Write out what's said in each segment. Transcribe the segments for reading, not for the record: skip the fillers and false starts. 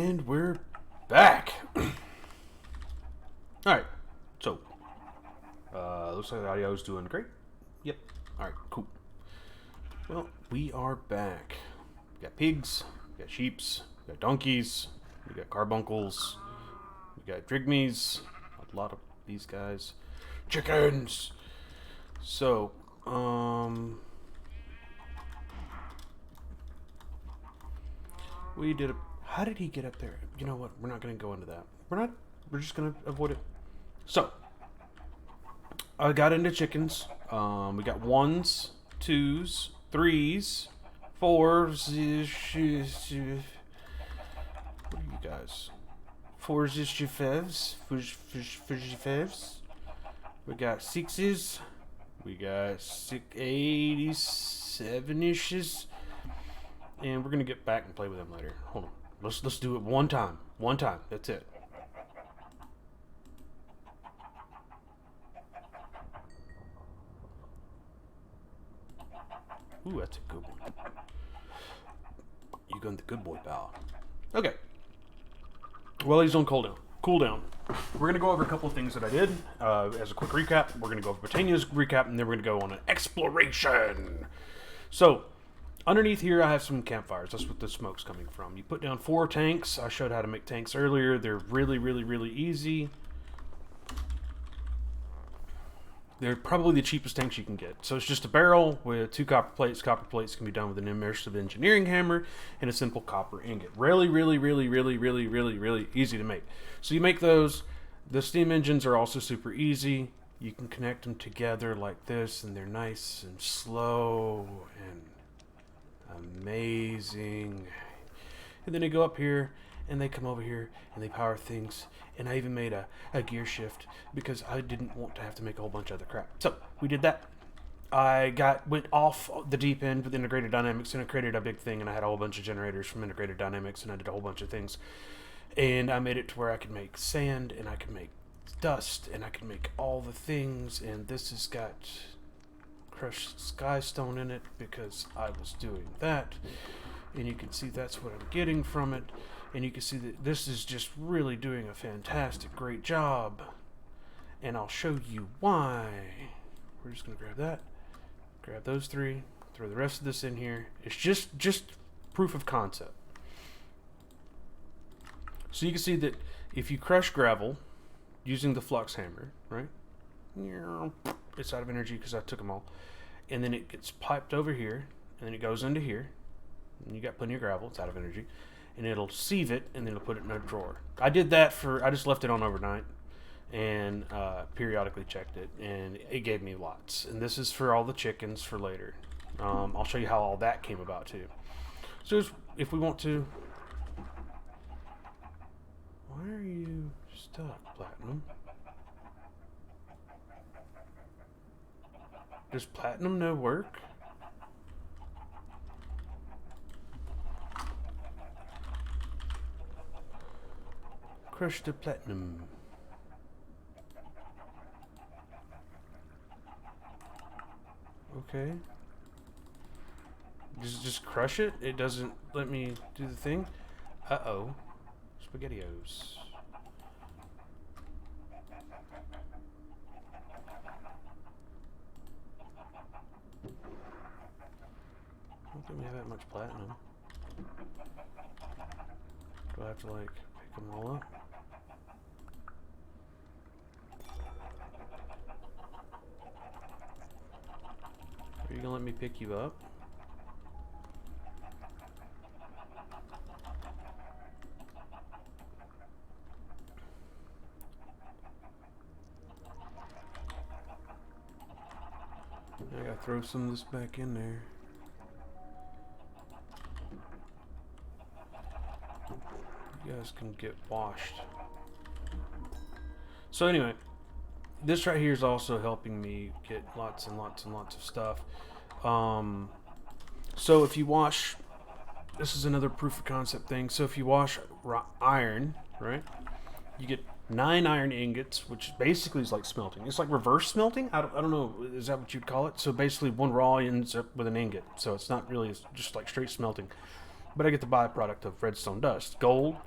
And we're back. Alright, so looks like the audio's doing great. Yep. Alright, cool. Well, we are back. We got pigs, we got sheeps, we got donkeys, we got carbuncles, we got drigmies, a lot of these guys. Chickens! So, we did a... How did he get up there? You know what? We're not going to go into that. We're just going to avoid it. So, I got into chickens. We got 1s, 2s, 3s, 4s. What are you guys? 4s, 5s. We got 6s. We got 87-ishes. And we're going to get back and play with them later. Hold on. Let's do it one time. One time. That's it. Ooh, that's a good one. You got the good boy pal. Okay. Well, he's on cooldown. We're going to go over a couple of things that I did. As a quick recap, we're going to go over Botania's recap, and then we're going to go on an exploration. So, underneath here, I have some campfires. That's what the smoke's coming from. You put down 4 tanks. I showed how to make tanks earlier. They're really, really, really easy. They're probably the cheapest tanks you can get. So it's just a barrel with 2 copper plates. Copper plates can be done with an immersive engineering hammer and a simple copper ingot. Really, really, really, really, really, really, really easy to make. So you make those. The steam engines are also super easy. You can connect them together like this, and they're nice and slow and amazing. And then they go up here and they come over here and they power things. And I even made a gear shift because I didn't want to have to make a whole bunch of other crap. So we did that. I went off the deep end with integrated dynamics, and I created a big thing, and I had a whole bunch of generators from integrated dynamics, and I did a whole bunch of things. And I made it to where I could make sand, and I could make dust, and I could make all the things. And this has got crushed skystone in it because I was doing that. And you can see that's what I'm getting from it. And you can see that this is just really doing a fantastic, great job. And I'll show you why. We're just going to grab that. Grab those 3. Throw the rest of this in here. It's just proof of concept. So you can see that if you crush gravel using the flux hammer, right? It's out of energy because I took them all. And then it gets piped over here. And then it goes into here. And you got plenty of gravel. It's out of energy. And it'll sieve it, and then it'll put it in a drawer. I did that I just left it on overnight and periodically checked it, and it gave me lots. And this is for all the chickens for later. I'll show you how all that came about too. So if we want to... Why are you stuck, Platinum? Does Platinum no work? Crush the platinum. Okay. Just crush it? It doesn't let me do the thing? Uh-oh. SpaghettiOs. I don't think we have that much platinum. Do I have to, like, pick them all up? Are you gonna let me pick you up? I gotta throw some of this back in there. You guys can get washed. So anyway, this right here is also helping me get lots and lots and lots of stuff. So if you wash, this is another proof of concept thing. So if you wash iron, right, you get 9 iron ingots, which basically is like smelting. It's like reverse smelting. I don't know. Is that what you'd call it? So basically, one raw ends up with an ingot. So it's not really just like straight smelting. But I get the byproduct of redstone dust. Gold,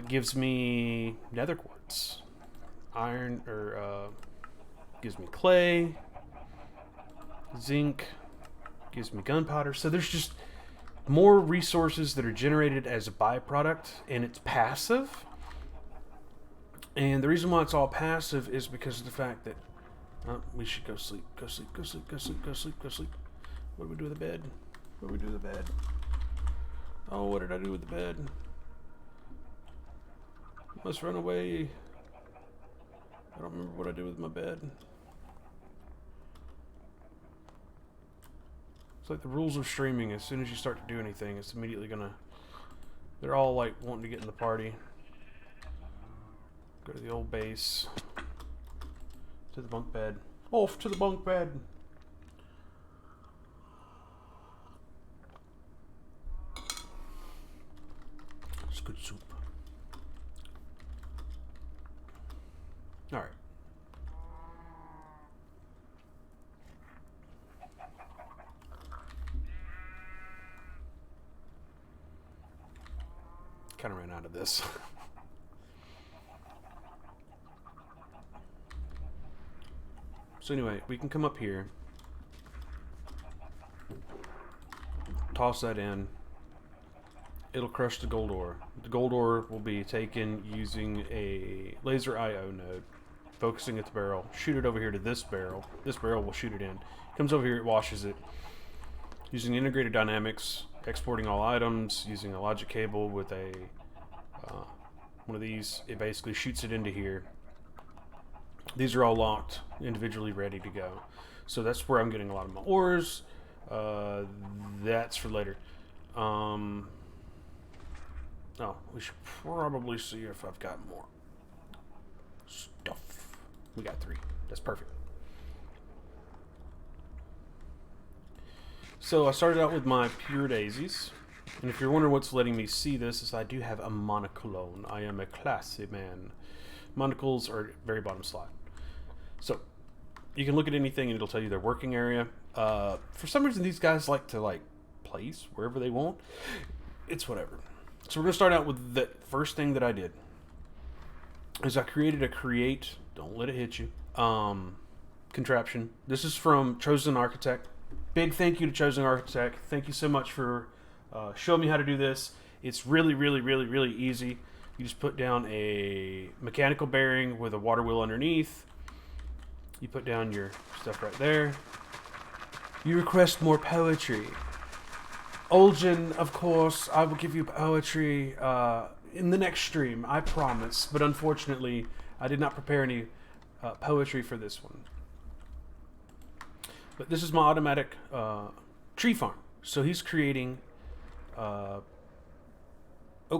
Gives me nether quartz, iron, or gives me clay, zinc, gives me gunpowder. So there's just more resources that are generated as a byproduct, and it's passive. And the reason why it's all passive is because of the fact that we should go sleep, go sleep, go sleep, go sleep, go sleep, go sleep. What do we do with the bed? What do we do with the bed? Oh, what did I do with the bed? Must run away. I don't remember what I did with my bed. It's like the rules of streaming. As soon as you start to do anything, it's immediately gonna... They're all like wanting to get in the party. Go to the old base. To the bunk bed. Off to the bunk bed. It's good soup. Alright. Kind of ran out of this. So anyway, we can come up here, toss that in, it'll crush the gold ore. The gold ore will be taken using a laser IO node, focusing at the barrel, shoot it over here to this barrel will shoot it in, comes over here, it washes it, using integrated dynamics, exporting all items, using a logic cable with a one of these, it basically shoots it into here. These are all locked, individually ready to go. So that's where I'm getting a lot of my ores. That's for later. Oh, we should probably see if I've got more stuff. We got 3. That's perfect. So I started out with my pure daisies. And if you're wondering what's letting me see this, is I do have a monoclone. I am a classy man. Monocles are very bottom slot. So you can look at anything and it'll tell you their working area. For some reason, these guys like to place wherever they want. It's whatever. So we're gonna start out with the first thing that I did. Is I created a create. Don't let it hit you. Contraption. This is from Chosen Architect. Big thank you to Chosen Architect. Thank you so much for showing me how to do this. It's really, really, really, really easy. You just put down a mechanical bearing with a water wheel underneath. You put down your stuff right there. You request more poetry. Olgin, of course, I will give you poetry in the next stream, I promise. But unfortunately, I did not prepare any poetry for this one. But this is my automatic tree farm. So he's creating oak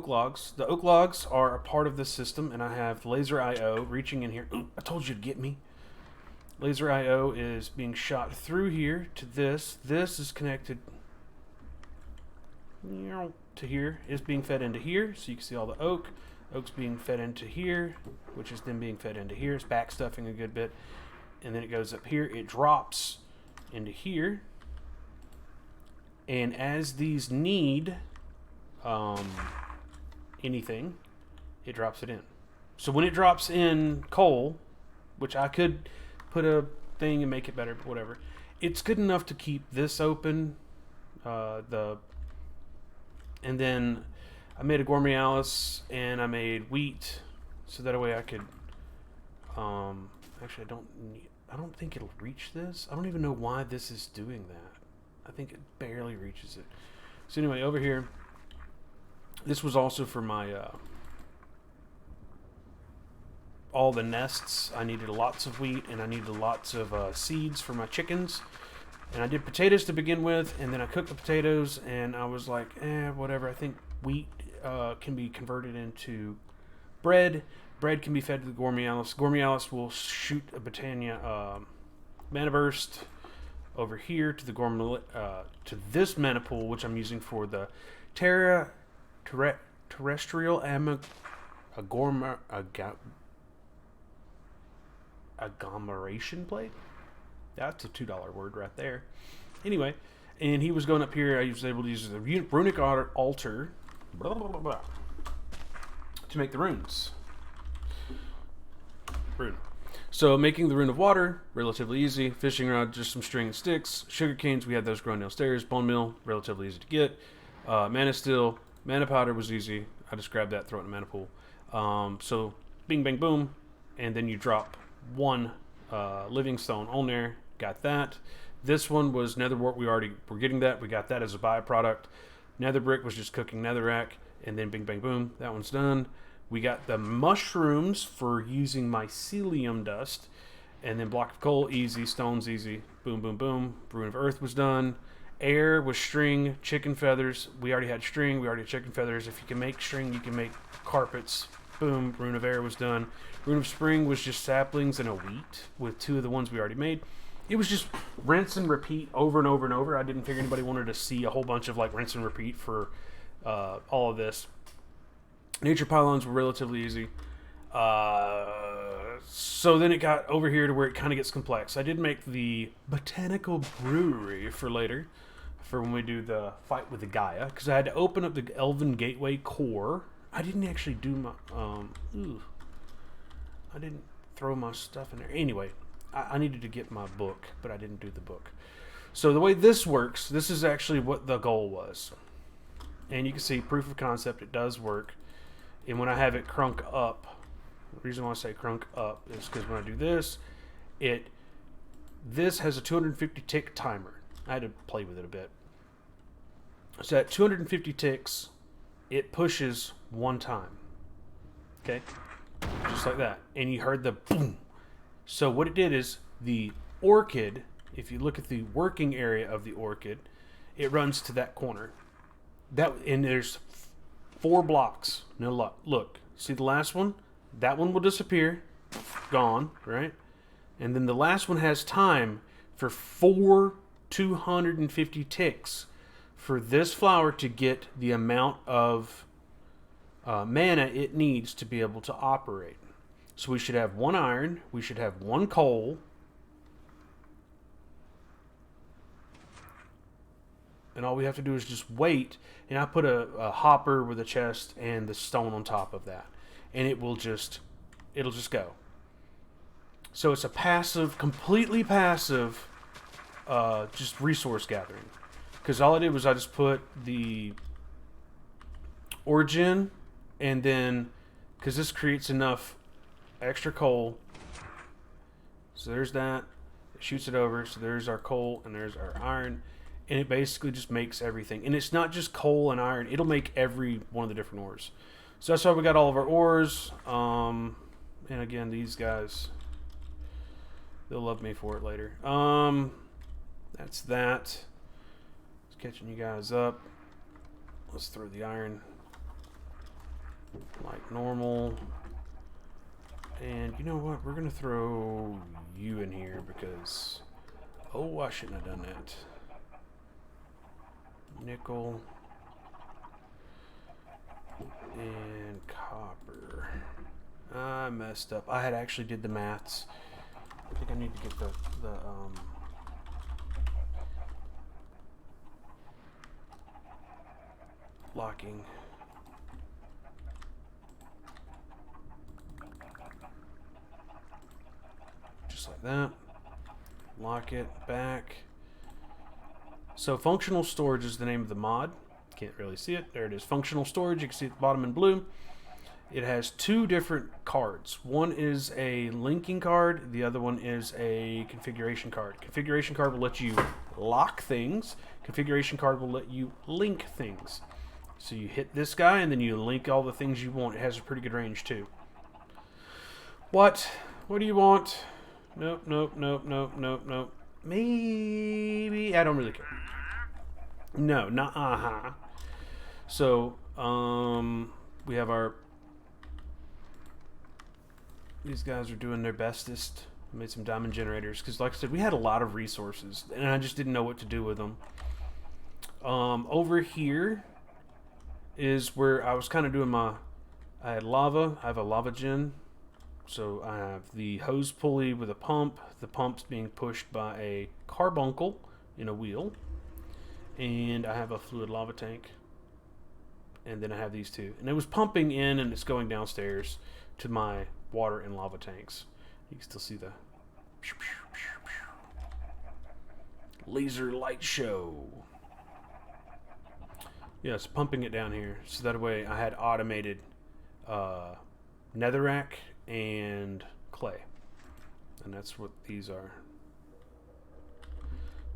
logs. The oak logs are a part of this system, and I have laser IO reaching in here. Ooh, I told you to get me. Laser IO is being shot through here to this. This is connected to here. It's being fed into here, so you can see all the oak. Oak's being fed into here, which is then being fed into here. It's backstuffing a good bit. And then it goes up here. It drops into here. And as these need anything, it drops it in. So when it drops in coal, which I could put a thing and make it better, but whatever, it's good enough to keep this open. And then I made a gourmet Alice and I made wheat, so that way I could. Actually, I don't think it'll reach this. I don't even know why this is doing that. I think it barely reaches it. So anyway, over here, this was also for my all the nests. I needed lots of wheat and I needed lots of seeds for my chickens. And I did potatoes to begin with, and then I cooked the potatoes, and I was like, whatever. I think wheat can be converted into bread. Bread can be fed to the Gourmet Alice. Gourmet Alice will shoot a Botania mana burst over here to the Gourmet to this mana pool, which I'm using for the terrestrial agglomeration plate. That's a $2 word right there. Anyway, and he was going up here. I was able to use the runic altar to to make the runes. Rune. So making the rune of water, relatively easy. Fishing rod, just some string and sticks. Sugar canes, we had those growing downstairs. Bone meal, relatively easy to get. Mana steel, mana powder was easy. I just grabbed that, throw it in a mana pool. So bing, bang, boom, and then you drop one living stone on there. Got that. This one was nether wart. We already were getting that. We got that as a byproduct. Nether brick was just cooking netherrack, and then bing, bang, boom. That one's done. We got the mushrooms for using mycelium dust. And then block of coal, easy. Stones, easy. Boom, boom, boom. Rune of earth was done. Air was string, chicken feathers. We already had string. We already had chicken feathers. If you can make string, you can make carpets. Boom. Rune of air was done. Rune of spring was just saplings and a wheat with two of the ones we already made. It was just rinse and repeat over and over and over. I didn't figure anybody wanted to see a whole bunch of like rinse and repeat for all of this. Nature pylons were relatively easy. So then it got over here to where it kind of gets complex. I did make the botanical brewery for later, for when we do the fight with the Gaia, because I had to open up the Elven Gateway core. I didn't actually do my... I didn't throw my stuff in there. Anyway, I needed to get my book, but I didn't do the book. So the way this works, this is actually what the goal was. And you can see proof of concept, it does work. And when I have it crunk up, the reason why I say crunk up is because when I do this, this has a 250 tick timer. I had to play with it a bit. So at 250 ticks, it pushes one time. Okay? Just like that. And you heard the boom. So what it did is the orchid, if you look at the working area of the orchid, it runs to that corner. And there's 4 blocks. Now look, see the last one? That one will disappear. Gone, right? And then the last one has time for 4 250 ticks for this flower to get the amount of mana it needs to be able to operate. So we should have 1 iron, we should have 1 coal, and all we have to do is just wait. And I put a hopper with a chest and the stone on top of that, and it'll just go. So it's a passive, completely passive, just resource gathering. Because all I did was I just put the origin, and then because this creates enough extra coal, so there's that. It shoots it over. So there's our coal and there's our iron. And it basically just makes everything. And it's not just coal and iron. It'll make every one of the different ores. So that's why we got all of our ores. And again, these guys, they'll love me for it later. That's that. Just catching you guys up. Let's throw the iron like normal. And you know what? We're going to throw you in here because... Oh, I shouldn't have done that. Nickel and copper. I messed up. I had actually did the maths. I think I need to get the locking. Just like that. Lock it back. So functional storage is the name of the mod. Can't really see it. There it is. Functional storage. You can see at the bottom in blue. It has 2 different cards. One is a linking card. The other one is a configuration card. Configuration card will let you lock things. Configuration card will let you link things. So you hit this guy and then you link all the things you want. It has a pretty good range too. What? What do you want? Nope, nope, nope, nope, nope, nope. Maybe. I don't really care. No, not So, we have our... These guys are doing their bestest. Made some diamond generators. Because, like I said, we had a lot of resources. And I just didn't know what to do with them. Over here is where I was kind of doing my... I had lava. I have a lava gen. So I have the hose pulley with a pump. The pump's being pushed by a carbuncle in a wheel. And I have a fluid lava tank. and then I have these two. And it was pumping in, and it's going downstairs to my water and lava tanks. You can still see the laser light show. Yeah, it's pumping it down here. So that way I had automated netherrack and clay. And that's what these are.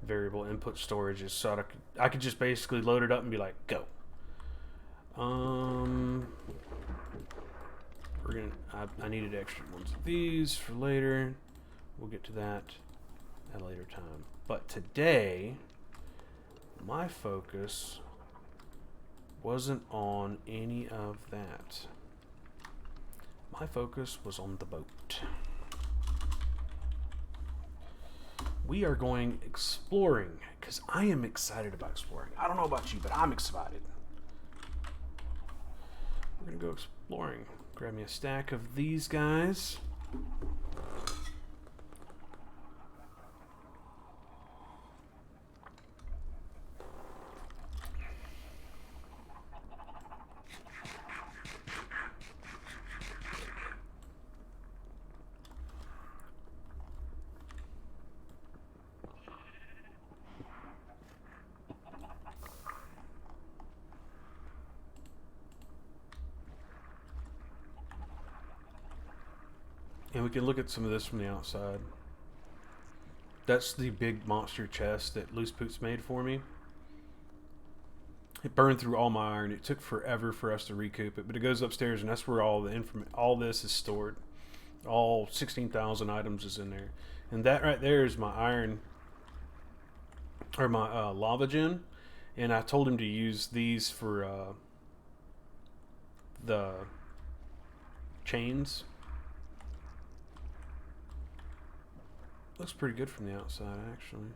Variable input storages. So I could just basically load it up and be like, go. I needed extra ones of these for later. We'll get to that at a later time. But today, my focus wasn't on any of that. My focus was on the boat. We are going exploring, because I am excited about exploring. I don't know about you, but I'm excited. We're going to go exploring. Grab me a stack of these guys. And we can look at some of this from the outside. That's the big monster chest that Loose Poots made for me. It burned through all my iron. It took forever for us to recoup it, but it goes upstairs, and that's where all this is stored. All 16,000 items is in there, and that right there is my iron, or my lava gen. And I told him to use these for the chains. Looks pretty good from the outside, actually.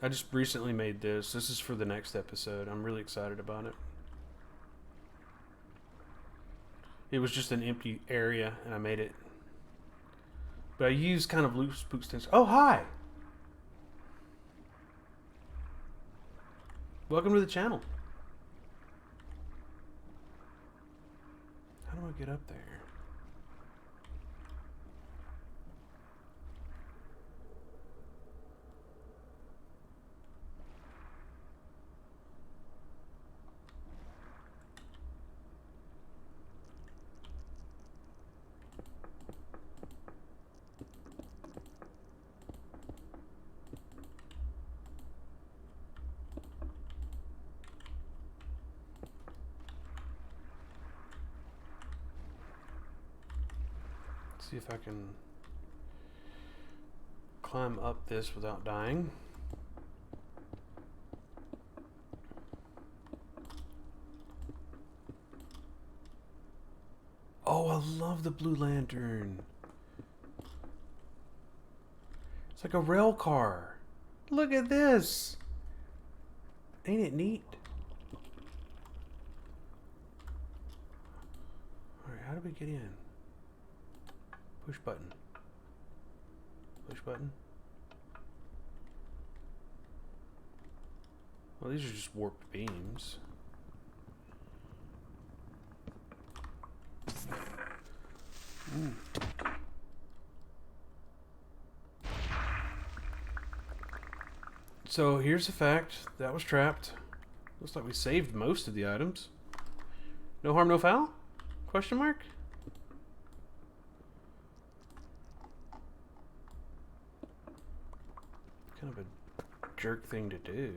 I just recently made this. This is for the next episode. I'm really excited about it. It was just an empty area, and I made it. But I used kind of Loose Poots things. Oh, hi! Welcome to the channel. How do I get up there? See if I can climb up this without dying. Oh, I love the blue lantern. It's like a rail car. Look at this. Ain't it neat? Alright, how do we get in? Push button. Push button. Well, these are just warped beams. So here's the fact. That was trapped. Looks like we saved most of the items. No harm, no foul? Question mark? Kind of a jerk thing to do.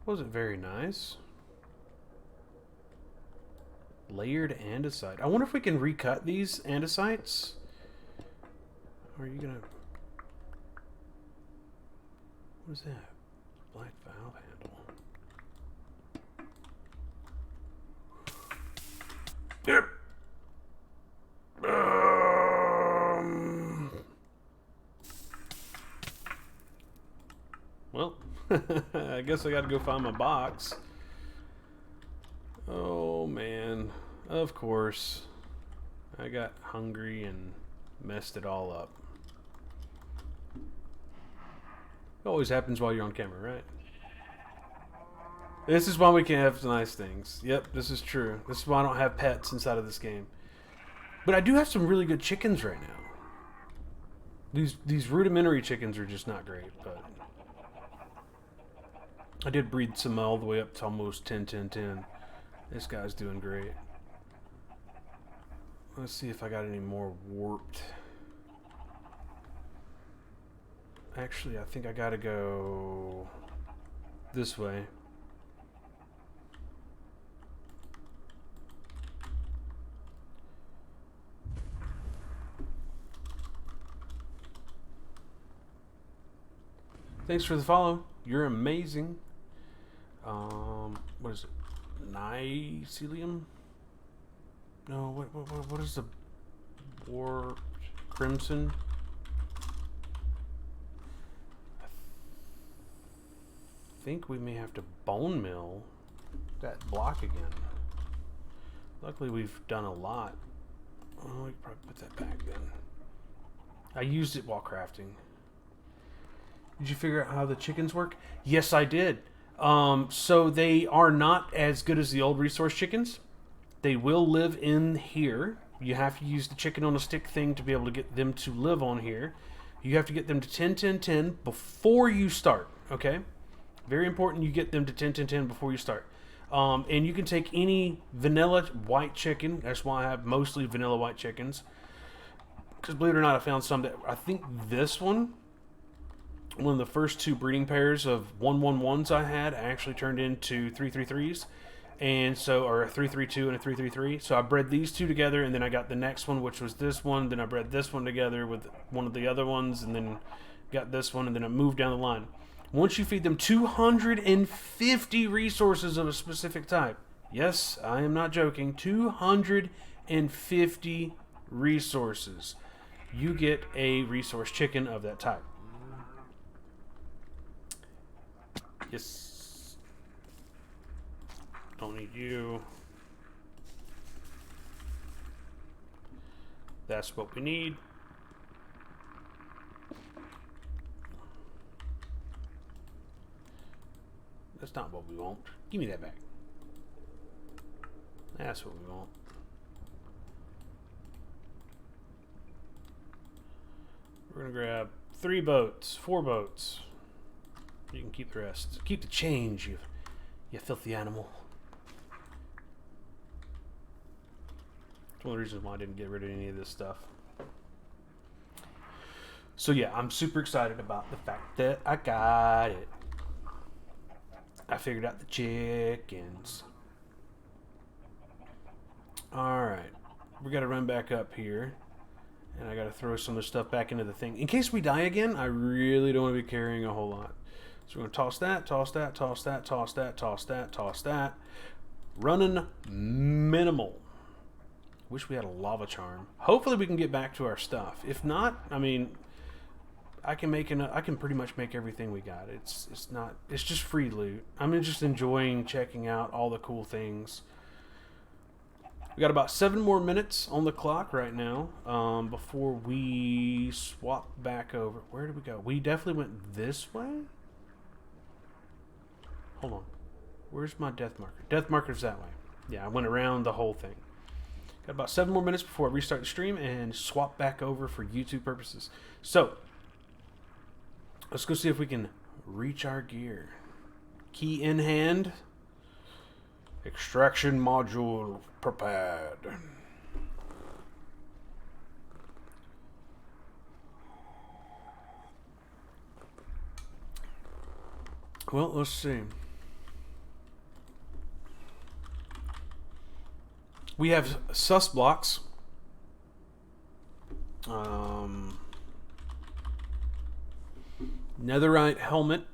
Wasn't very nice. Layered andesite. I wonder if we can recut these andesites. Or are you gonna... What is that? Black valve handle. Yep. Well, I guess I gotta go find my box. Oh, man. Of course. I got hungry and messed it all up. It always happens while you're on camera, right? This is why we can't have nice things. Yep, this is true. This is why I don't have pets inside of this game. But I do have some really good chickens right now. These rudimentary chickens are just not great, but I did breed some all the way up to almost 10, 10, 10. This guy's doing great. Let's see if I got any more warped. Actually, I think I gotta go this way. Thanks for the follow. You're amazing. What is it? Mycelium? No, what is the warped crimson? I think we may have to bone mill that block again. Luckily, we've done a lot. Oh, we can probably put that back then. I used it while crafting. Did you figure out how the chickens work? Yes, I did. So they are not as good as the old resource chickens. They will live in here. You have to use the chicken on a stick thing to be able to get them to live on here. You have to get them to 10, 10, 10 before you start, okay? Very important you get them to 10, 10, 10 before you start. And you can take any vanilla white chicken. That's why I have mostly vanilla white chickens. Because believe it or not, I found some that, I think this one of the first two breeding pairs of 111s I had actually turned into 333s. And so, or a 332 and a 333. So I bred these two together, and then I got the next one, which was this one. Then I bred this one together with one of the other ones, and then got this one, and then I moved down the line. Once you feed them 250 resources of a specific type, yes, I am not joking, 250 resources, you get a resource chicken of that type. Yes. Don't need you. That's what we need. That's not what we want. Give me that back. That's what we want. We're gonna grab 3 boats, 4 boats. You can keep the rest. Keep the change, you filthy animal. It's one of the reasons why I didn't get rid of any of this stuff. So yeah, I'm super excited about the fact that I got it. I figured out the chickens. Alright. We gotta run back up here. And I gotta throw some of the stuff back into the thing. In case we die again, I really don't want to be carrying a whole lot. So we're going to toss that, toss that, toss that, toss that, toss that, toss that. Running minimal. Wish we had a lava charm. Hopefully we can get back to our stuff. If not, I mean, I can pretty much make everything we got. It's just free loot. I'm just enjoying checking out all the cool things. We got about 7 more minutes on the clock right now before we swap back over. Where did we go? We definitely went this way. Hold on. Where's my death marker? Death marker's that way. Yeah, I went around the whole thing. Got about 7 more minutes before I restart the stream and swap back over for YouTube purposes. So, let's go see if we can reach our gear. Key in hand. Extraction module prepared. Well, let's see. We have sus blocks. Netherite helmet.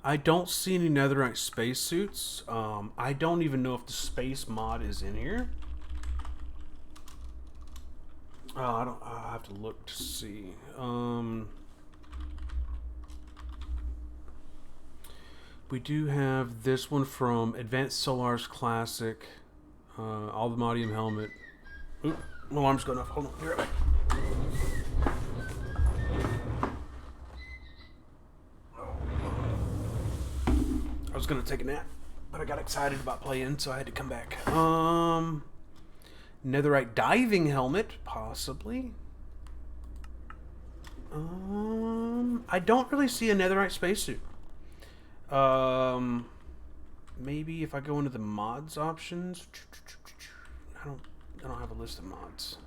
I don't see any netherite spacesuits. I don't even know if the space mod is in here. I'll have to look to see. We do have this one from Advanced Solar's Classic. All the Modium helmet. Oop, my alarm's going off. Hold on, be right back. I was gonna take a nap, but I got excited about playing, so I had to come back. Netherite diving helmet, possibly. I don't really see a netherite spacesuit. Maybe if I go into the mods options, I don't have a list of mods.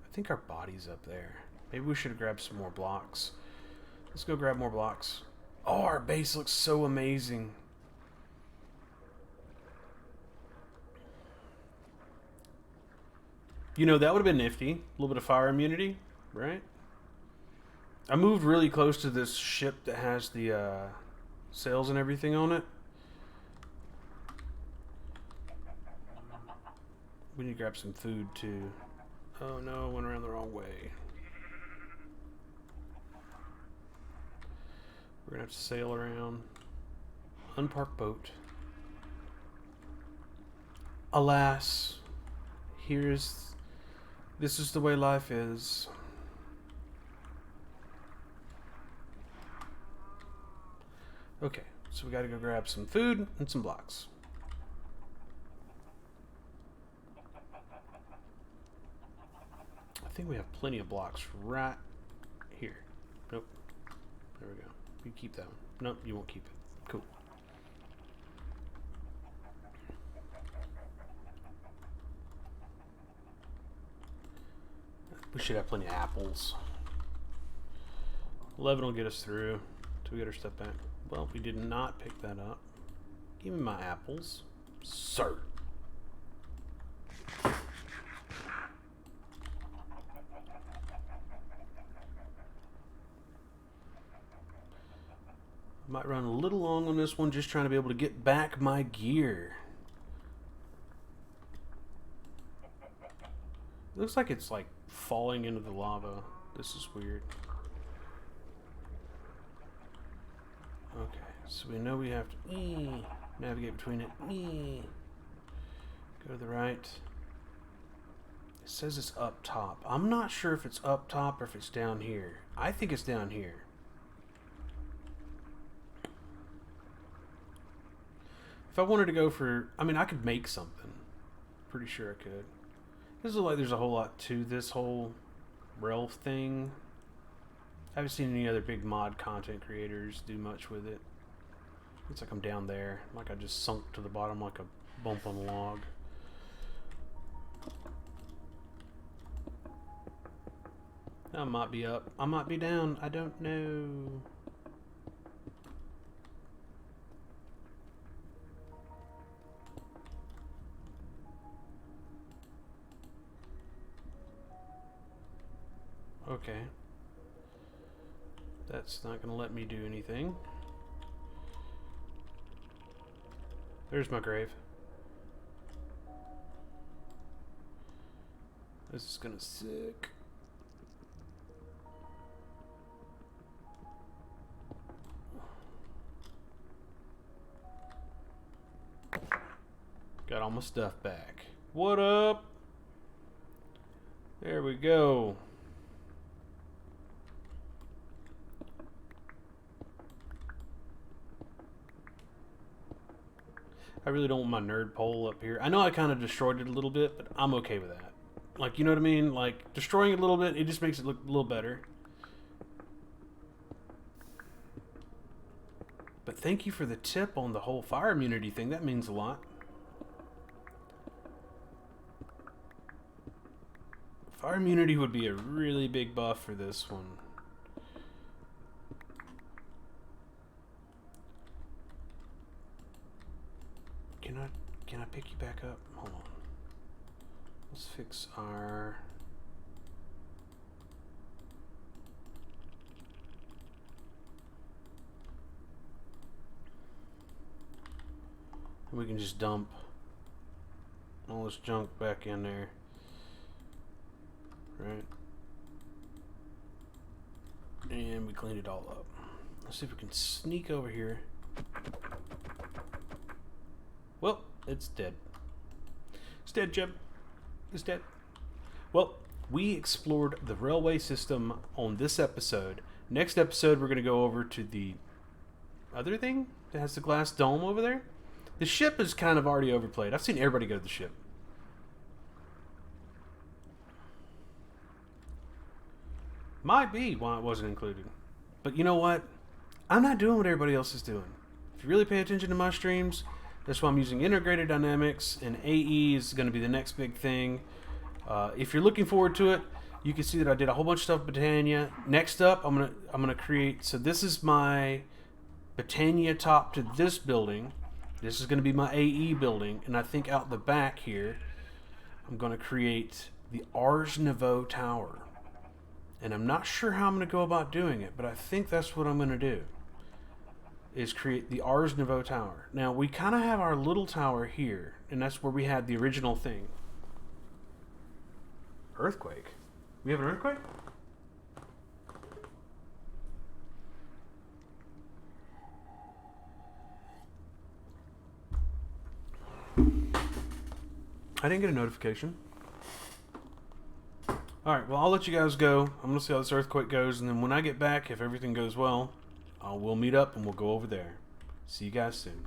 I think our body's up there. Maybe we should have grabbed some more blocks. Let's go grab more blocks. Oh, our base looks so amazing. You know, that would have been nifty. A little bit of fire immunity, right? I moved really close to this ship that has the sails and everything on it. We need to grab some food, too. Oh, no, I went around the wrong way. We're going to have to sail around. Unparked boat. Alas, this is the way life is. Okay, so we got to go grab some food and some blocks. I think we have plenty of blocks right here. Nope. There we go. You keep that one. Nope, you won't keep it. Cool. We should have plenty of apples. 11 will get us through till we get our stuff back. Well, we did not pick that up. Give me my apples, sir. Might run a little long on this one, just trying to be able to get back my gear. It looks like it's like falling into the lava. This is weird. Okay, so we know we have to navigate between it. Go to the right. It says it's up top. I'm not sure if it's up top or if it's down here. I think it's down here. If I wanted to go for... I mean, I could make something. Pretty sure I could. This looks like there's a whole lot to this whole Relf thing. I haven't seen any other big mod content creators do much with it. Looks like I'm down there. Like I just sunk to the bottom like a bump on a log. I might be up. I might be down. I don't know. Okay. That's not going to let me do anything. There's my grave. This is going to suck. Got all my stuff back. What up? There we go. I really don't want my nerd pole up here. I know I kind of destroyed it a little bit, but I'm okay with that. Like, you know what I mean? Like, destroying it a little bit, it just makes it look a little better. But thank you for the tip on the whole fire immunity thing. That means a lot. Fire immunity would be a really big buff for this one. Can I pick you back up? Hold on. Let's fix our... We can just dump all this junk back in there. Right. And we cleaned it all up. Let's see if we can sneak over here. Well, it's dead. It's dead, Jim. It's dead. Well, we explored the railway system on this episode. Next episode, we're going to go over to the other thing that has the glass dome over there. The ship is kind of already overplayed. I've seen everybody go to the ship. Might be why it wasn't included. But you know what? I'm not doing what everybody else is doing. If you really pay attention to my streams, that's why I'm using integrated dynamics, and AE is going to be the next big thing. If you're looking forward to it, you can see that I did a whole bunch of stuff with Botania. Next up, I'm gonna create. So this is my Botania top to this building. This is going to be my AE building, and I think out the back here, I'm going to create the Ars Nouveau tower. And I'm not sure how I'm going to go about doing it, but I think that's what I'm going to do, is create the Ars Nouveau tower. Now, we kind of have our little tower here, and that's where we had the original thing. Earthquake? We have an earthquake? I didn't get a notification. Alright, well, I'll let you guys go. I'm going to see how this earthquake goes, and then when I get back, if everything goes well, we'll meet up and we'll go over there. See you guys soon.